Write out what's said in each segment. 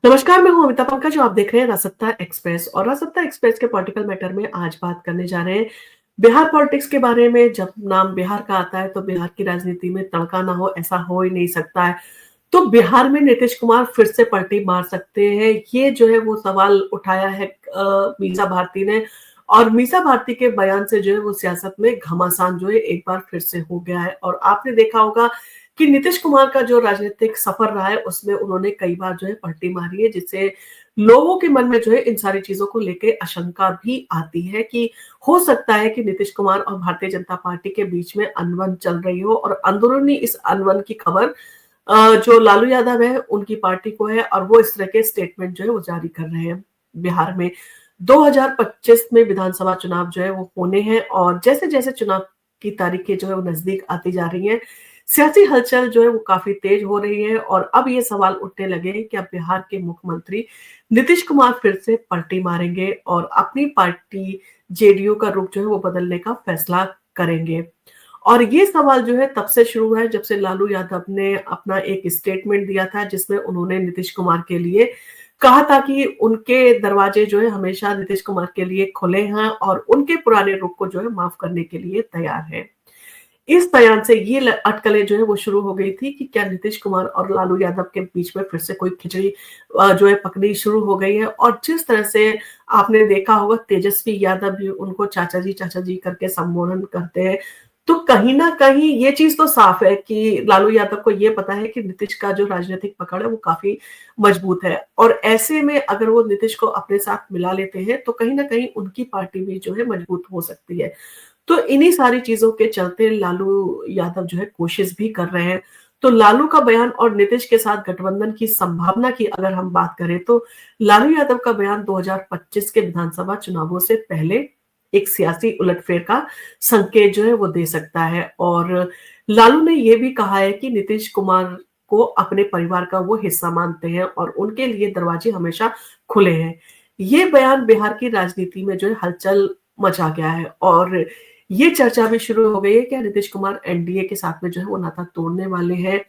नमस्कार, मैं हूँ अमिता पंकज, जो आप देख रहे हैं रासत्ता एक्सप्रेस। और रासत्ता एक्सप्रेस के पॉलिटिकल मैटर में आज बात करने जा रहे हैं बिहार पॉलिटिक्स के बारे में। जब नाम बिहार का आता है तो बिहार की राजनीति में तड़का ना हो, ऐसा हो ही नहीं सकता है। तो बिहार में नीतीश कुमार फिर से पलटी मार सकते हैं, ये जो है वो सवाल उठाया है मीसा भारती ने। और मीसा भारती के बयान से जो है वो सियासत में घमासान जो है एक बार फिर से हो गया है। और आपने देखा होगा कि नीतीश कुमार का जो राजनीतिक सफर रहा है उसमें उन्होंने कई बार जो है पलटी मारी है, जिससे लोगों के मन में जो है इन सारी चीजों को लेके आशंका भी आती है कि हो सकता है कि नीतीश कुमार और भारतीय जनता पार्टी के बीच में अनबन चल रही हो। और अंदरूनी इस अनबन की खबर जो लालू यादव है उनकी पार्टी को है, और वो इस तरह के स्टेटमेंट जो है वो जारी कर रहे हैं। बिहार में 2025 में विधानसभा चुनाव जो है वो होने हैं, और जैसे जैसे चुनाव की तारीखें जो है वो नजदीक आती जा रही हैं, सियासी हलचल जो है वो काफी तेज हो रही है। और अब ये सवाल उठने लगे हैं कि अब बिहार के मुख्यमंत्री नीतीश कुमार फिर से पलटी मारेंगे और अपनी पार्टी जेडीयू का रुख जो है वो बदलने का फैसला करेंगे। और ये सवाल जो है तब से शुरू है जब से लालू यादव ने अपना एक स्टेटमेंट दिया था, जिसमें उन्होंने नीतीश कुमार के लिए कहा था कि उनके दरवाजे जो है हमेशा नीतीश कुमार के लिए खुले हैं और उनके पुराने रुख को जो है माफ करने के लिए तैयार है। इस बयान से ये अटकलें जो है वो शुरू हो गई थी कि क्या नीतीश कुमार और लालू यादव के बीच में फिर से कोई खिचड़ी जो है पकनी शुरू हो गई है। और जिस तरह से आपने देखा होगा तेजस्वी यादव भी उनको चाचा जी करके संबोधन करते हैं, तो कहीं ना कहीं ये चीज तो साफ है कि लालू यादव को ये पता है कि नीतीश का जो राजनीतिक पकड़ है वो काफी मजबूत है। और ऐसे में अगर वो नीतीश को अपने साथ मिला लेते हैं तो कहीं ना कहीं उनकी पार्टी भी जो है मजबूत हो सकती है। तो इन्हीं सारी चीजों के चलते लालू यादव जो है कोशिश भी कर रहे हैं। तो लालू का बयान और नीतीश के साथ गठबंधन की संभावना की अगर हम बात करें तो लालू यादव का बयान 2025 के विधानसभा चुनावों से पहले एक सियासी उलटफेर का संकेत जो है वो दे सकता है। और लालू ने यह भी कहा है कि नीतीश कुमार को अपने परिवार का वो हिस्सा मानते हैं और उनके लिए दरवाजे हमेशा खुले हैं। ये बयान बिहार की राजनीति में जो है हलचल मचा गया है, और ये चर्चा भी शुरू हो गई है कि नीतीश कुमार एनडीए के साथ में जो है वो नाता तोड़ने वाले हैं,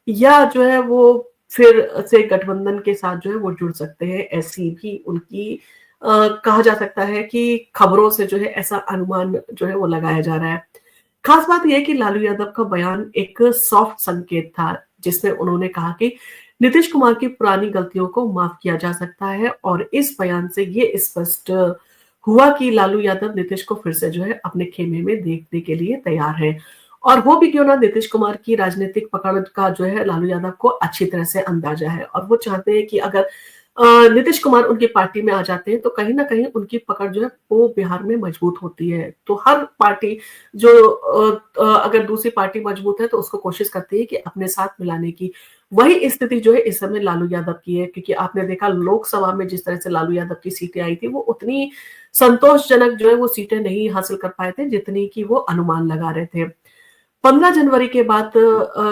या जो है वो फिर से गठबंधन के साथ जो है वो जुड़ सकते हैं। ऐसी भी उनकी कहा जा सकता है कि खबरों से जो है ऐसा अनुमान जो है वो लगाया जा रहा है। खास बात यह है कि लालू यादव का बयान एक सॉफ्ट संकेत था, जिसमें उन्होंने कहा कि नीतीश कुमार की पुरानी गलतियों को माफ किया जा सकता है। और इस बयान से ये स्पष्ट हुआ कि लालू यादव नीतीश को फिर से जो है अपने खेमे में देखने के लिए तैयार है। और वो भी क्यों ना, नीतीश कुमार की राजनीतिक पकड़ का जो है लालू यादव को अच्छी तरह से अंदाजा है, और वो चाहते हैं कि अगर नीतीश कुमार उनकी पार्टी में आ जाते हैं तो कहीं ना कहीं उनकी पकड़ जो है वो बिहार में मजबूत होती है। तो हर पार्टी जो अगर दूसरी पार्टी मजबूत है तो उसको कोशिश करती है कि अपने साथ मिलाने की। वही स्थिति जो है इस समय लालू यादव की है, क्योंकि आपने देखा लोकसभा में जिस तरह से लालू यादव की सीटें आई थी वो उतनी संतोषजनक जो है वो सीटें नहीं हासिल कर पाए थे जितनी की वो अनुमान लगा रहे थे। 15 जनवरी के बाद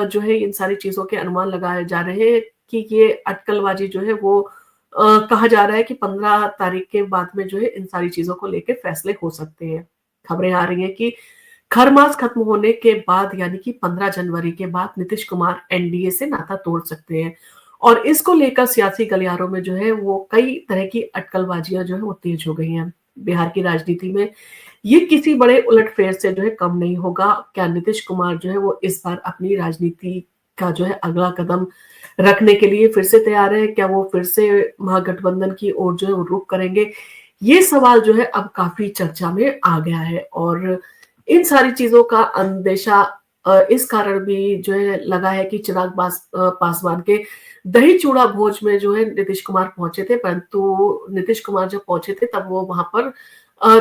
जो है इन सारी चीजों के अनुमान लगाए जा रहे हैं कि ये अटकलबाजी जो है वो कहा जा रहा है कि 15 तारीख के बाद में जो है इन सारी चीजों को लेकर फैसले हो सकते हैं। खबरें आ रही हैं कि खरमास खत्म होने के बाद यानी कि 15 जनवरी के बाद नीतीश कुमार एनडीए से नाता तोड़ सकते हैं। और इसको लेकर सियासी गलियारों में जो है वो कई तरह की अटकलबाजियां जो है वो तेज हो गई हैं। बिहार की राजनीति में ये किसी बड़े उलटफेर से जो है कम नहीं होगा। क्या नीतीश कुमार जो है वो इस बार अपनी राजनीति का जो है अगला कदम रखने के लिए फिर से तैयार है? क्या वो फिर से महागठबंधन की ओर जो है वो रुख करेंगे? ये सवाल जो है अब काफी चर्चा में आ गया है। और इन सारी चीजों का अंदेशा इस कारण भी जो है लगा है कि पासवान के दही चूड़ा भोज में जो है नीतीश कुमार पहुंचे थे, परंतु नीतीश कुमार जब पहुंचे थे तब वो वहां पर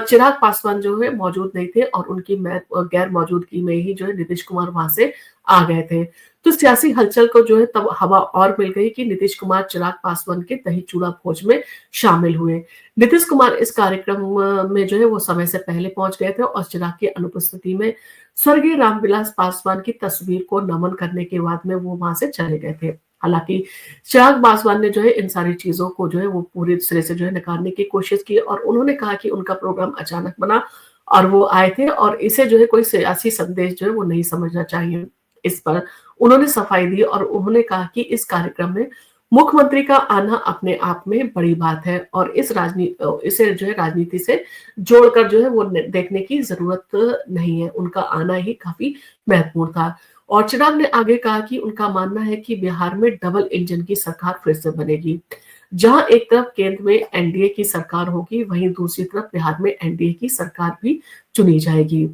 चिराग पासवान जो है मौजूद नहीं थे, और उनकी गैर मौजूदगी में ही जो है नीतीश कुमार वहां से आ गए थे। तो सियासी हलचल को जो है तब हवा और मिल गई कि नीतीश कुमार चिराग पासवान के दही चूड़ा भोज में शामिल हुए। नीतीश कुमार इस कार्यक्रम में जो है वो समय से पहले पहुंच गए थे, और चिराग की अनुपस्थिति में स्वर्गीय रामविलास पासवान की तस्वीर को नमन करने के बाद में वो वहां से चले गए थे। हालांकि चिराग पासवान ने जो है इन सारी चीजों को जो है वो पूरे सिरे से जो है नकारने की कोशिश की, और उन्होंने कहा कि उनका प्रोग्राम अचानक बना और वो आए थे, और इसे जो है कोई सियासी संदेश जो है वो नहीं समझना चाहिए। इस पर उन्होंने सफाई दी और उन्होंने कहा कि इस कार्यक्रम में मुख्यमंत्री का आना अपने आप में बड़ी बात है और इसे जो है राजनीति से जोड़कर जो है वो देखने की जरूरत नहीं है। उनका आना ही काफी महत्वपूर्ण था। और चिराग ने आगे कहा कि उनका मानना है कि बिहार में डबल इंजन की सरकार फिर से बनेगी, जहां एक तरफ केंद्र में एनडीए की सरकार होगी, वहीं दूसरी तरफ बिहार में एनडीए की सरकार भी चुनी जाएगी।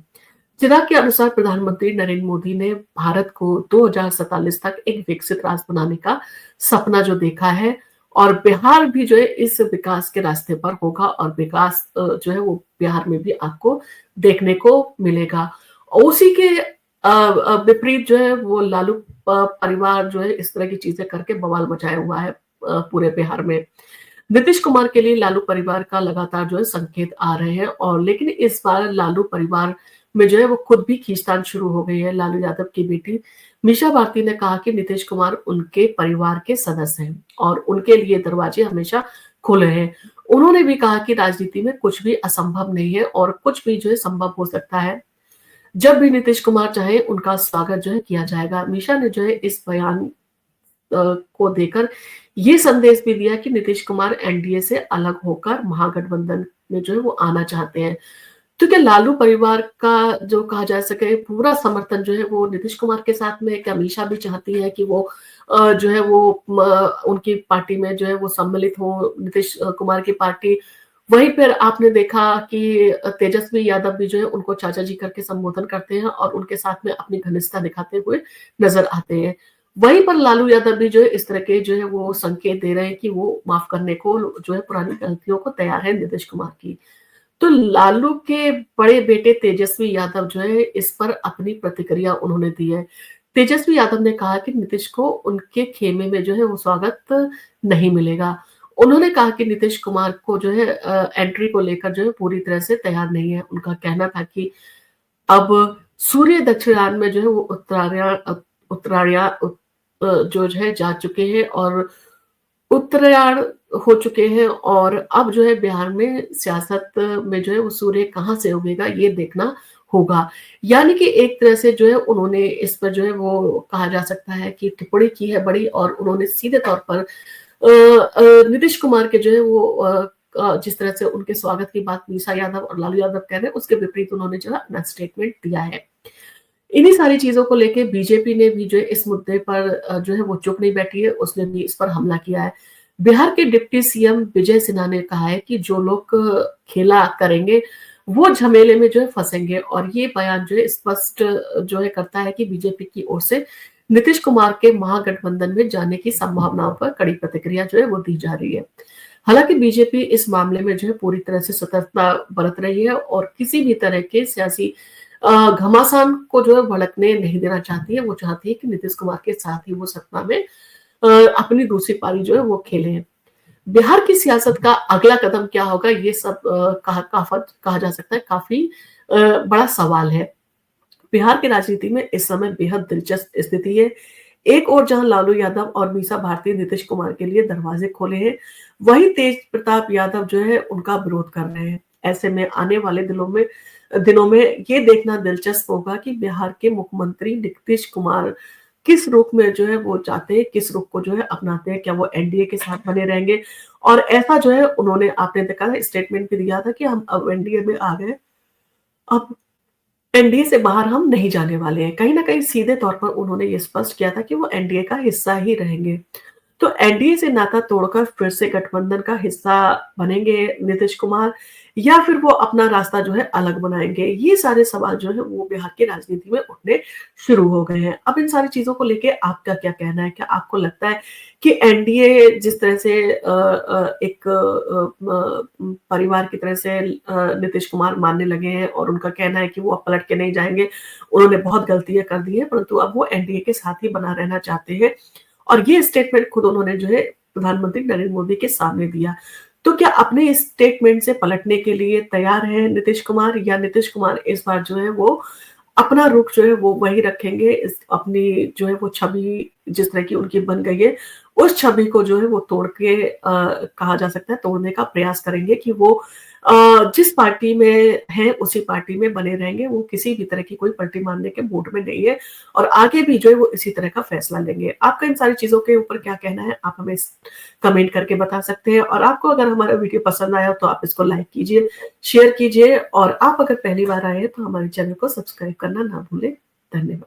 चिराग के अनुसार प्रधानमंत्री नरेंद्र मोदी ने भारत को 2047 तक एक विकसित राष्ट्र बनाने का सपना जो देखा है, और बिहार भी जो है इस विकास के रास्ते पर होगा, और विकास जो है वो बिहार में भी आपको देखने को मिलेगा। और उसी के विपरीत जो है वो लालू परिवार जो है इस तरह की चीजें करके बवाल मचाया हुआ है पूरे बिहार में। नीतीश कुमार के लिए लालू परिवार का लगातार जो है संकेत आ रहे हैं, और लेकिन इस बार लालू परिवार में जो है वो खुद भी खींचतान शुरू हो गई है। लालू यादव की बेटी मीसा भारती ने कहा कि नीतीश कुमार उनके परिवार के सदस्य हैं और उनके लिए दरवाजे हमेशा खुले हैं। उन्होंने भी कहा कि राजनीति में कुछ भी असंभव नहीं है और कुछ भी जो है संभव हो सकता है। जब भी नीतीश कुमार चाहे उनका स्वागत जो है किया जाएगा। मीशा ने जो है इस बयान को देकर ये संदेश भी दिया कि नीतीश कुमार एनडीए से अलग होकर महागठबंधन में जो है वो आना चाहते हैं। तो क्या लालू परिवार का जो कहा जा सके पूरा समर्थन जो है वो नीतीश कुमार के साथ में है? क्या मीशा भी चाहती है कि वो जो है वो उनकी पार्टी में जो है वो सम्मिलित हो, नीतीश कुमार की पार्टी? वहीं पर आपने देखा कि तेजस्वी यादव भी जो है उनको चाचा जी करके संबोधन करते हैं और उनके साथ में अपनी घनिष्ठता दिखाते हुए नजर आते हैं। वहीं पर लालू यादव भी जो है इस तरह के जो है वो संकेत दे रहे हैं कि वो माफ करने को जो है पुरानी गलतियों को तैयार है नीतीश कुमार की। तो लालू के बड़े बेटे तेजस्वी यादव जो है इस पर अपनी प्रतिक्रिया उन्होंने दी है। तेजस्वी यादव ने कहा कि नीतीश को उनके खेमे में जो है वो स्वागत नहीं मिलेगा। उन्होंने कहा कि नीतीश कुमार को जो है एंट्री को लेकर जो है पूरी तरह से तैयार नहीं है। उनका कहना था कि अब सूर्य दक्षिणायन में जो है वो उत्तरायण जो है जा चुके हैं और उत्तरायण हो चुके हैं, और अब जो है बिहार में सियासत में जो है वो सूर्य कहाँ से उगेगा ये देखना होगा। यानी कि एक तरह से जो है उन्होंने इस पर जो है वो कहा जा सकता है कि टिप्पणी की है बड़ी, और उन्होंने सीधे तौर पर नीतीश कुमार के जो है वो जिस तरह से उनके स्वागत की बात मीसा यादव और लालू यादव कह रहे हैं उसके विपरीत उन्होंने जो है अपना स्टेटमेंट दिया है। इन्हीं सारी चीजों को लेके बीजेपी ने भी जो है इस मुद्दे पर जो है वो चुप नहीं बैठी है, उसने भी इस पर हमला किया है। बिहार के डिप्टी सीएम विजय सिन्हा ने कहा है कि जो लोग खेला करेंगे वो झमेले में जो है फंसेंगे, और ये बयान जो है स्पष्ट जो है करता है कि बीजेपी की ओर से नीतीश कुमार के महागठबंधन में जाने की संभावनाओं पर कड़ी प्रतिक्रिया जो है वो दी जा रही है। हालांकि बीजेपी इस मामले में जो है पूरी तरह से सतर्कता बरत रही है और किसी भी तरह के सियासी घमासान को जो है भड़कने नहीं देना चाहती है। वो चाहती है कि नीतीश कुमार के साथ ही वो सत्ता में अपनी दूसरी पारी जो है वो खेले। बिहार की सियासत का अगला कदम क्या होगा ये सब कहा जा सकता है काफी बड़ा सवाल है। बिहार की राजनीति में इस समय बेहद दिलचस्प स्थिति है। एक और जहां लालू यादव और मीसा भारती नीतीश कुमार के लिए दरवाजे खोले हैं, वहीं तेज प्रताप यादव जो है उनका विरोध कर रहे हैं। ऐसे में आने वाले दिनों में ये देखना दिलचस्प होगा कि बिहार के मुख्यमंत्री नीतीश कुमार किस रुख में जो है वो जाते हैं, किस रुख को जो है अपनाते हैं। क्या वो एनडीए के साथ बने रहेंगे? और ऐसा जो है उन्होंने आपने देखा स्टेटमेंट भी दिया था कि हम अब एनडीए में आ गए, अब एनडीए से बाहर हम नहीं जाने वाले हैं। कहीं न कहीं सीधे तौर पर उन्होंने ये स्पष्ट किया था कि वो एनडीए का हिस्सा ही रहेंगे। तो एनडीए से नाता तोड़कर फिर से गठबंधन का हिस्सा बनेंगे नीतीश कुमार, या फिर वो अपना रास्ता जो है अलग बनाएंगे? ये सारे सवाल जो है वो बिहार की राजनीति में उठने शुरू हो गए हैं। अब इन सारी चीजों को लेके आपका क्या कहना है? क्या आपको लगता है कि एनडीए जिस तरह से एक परिवार की तरह से नीतीश कुमार मानने लगे हैं और उनका कहना है कि वो अब पलट के नहीं जाएंगे, उन्होंने बहुत गलतियां कर दी है, परंतु अब वो एनडीए के साथ ही बना रहना चाहते हैं, और ये स्टेटमेंट खुद उन्होंने जो है प्रधानमंत्री नरेंद्र मोदी के सामने दिया। तो क्या अपने इस स्टेटमेंट से पलटने के लिए तैयार है नीतीश कुमार, या नीतीश कुमार इस बार जो है वो अपना रुख जो है वो वही रखेंगे, अपनी जो है वो छवि जिस तरह की उनकी बन गई है उस छवि को जो है वो तोड़ के कहा जा सकता है तोड़ने का प्रयास करेंगे कि वो जिस पार्टी में हैं उसी पार्टी में बने रहेंगे। वो किसी भी तरह की कोई पलटी मारने के मूड में नहीं है और आगे भी जो है वो इसी तरह का फैसला लेंगे। आपका इन सारी चीज़ों के ऊपर क्या कहना है? आप हमें कमेंट करके बता सकते हैं और आपको अगर हमारा वीडियो पसंद आया तो आप इसको लाइक कीजिए, शेयर कीजिए और आप अगर पहली बार आए हैं तो हमारे चैनल को सब्सक्राइब करना ना भूलें। धन्यवाद।